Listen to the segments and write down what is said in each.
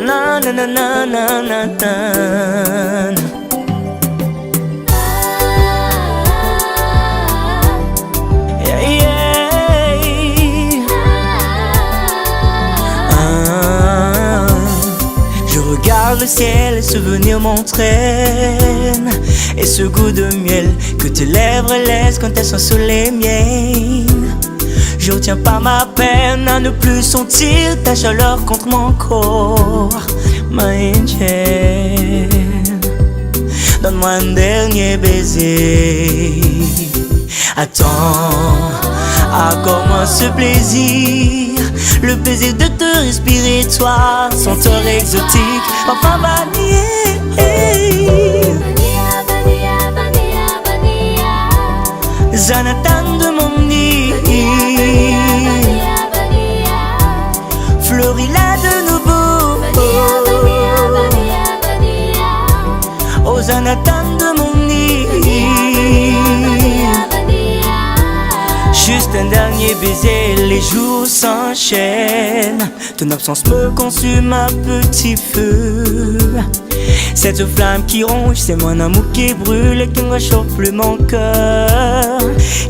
Na na na na na na na. Yeah, yeah. Je regarde le ciel, les souvenirs m'entraînent, et ce goût de miel que tes lèvres laissent quand elles sont sous les miennes. Je retiens pas ma peine à ne plus sentir ta chaleur contre mon corps, my angel. Donne-moi un dernier baiser. Attends, accorde-moi ce plaisir, le plaisir de te respirer, toi, senteur exotique, enfin vanille. Jonathan de mon nid, fleurit là de nouveau. Oh Jonathan de mon nid, juste un dernier baiser, les jours s'enchaînent. Ton absence me consume à petit feu. Cette flamme qui ronge, c'est mon amour qui brûle et qui ne réchauffe plus mon cœur.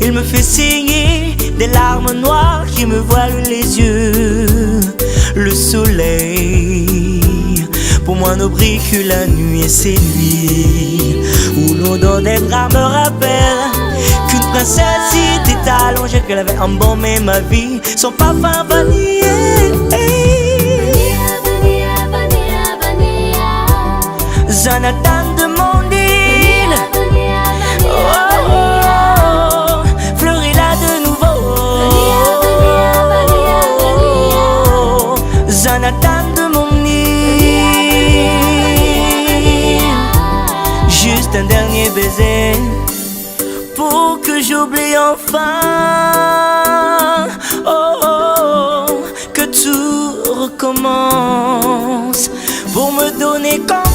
Il me fait saigner des larmes noires qui me voilent les yeux. Le soleil, pour moi, ne brille que la nuit, et c'est lui où l'odeur des bras me rappelle qu'une princesse était allongée, qu'elle avait embaumé ma vie, son parfum vanillé. Jonathan de mon île, oh, oh, fleurit là de nouveau. Jonathan de mon île, juste un dernier baiser pour que j'oublie enfin, oh, oh, que tout recommence, pour me donner quand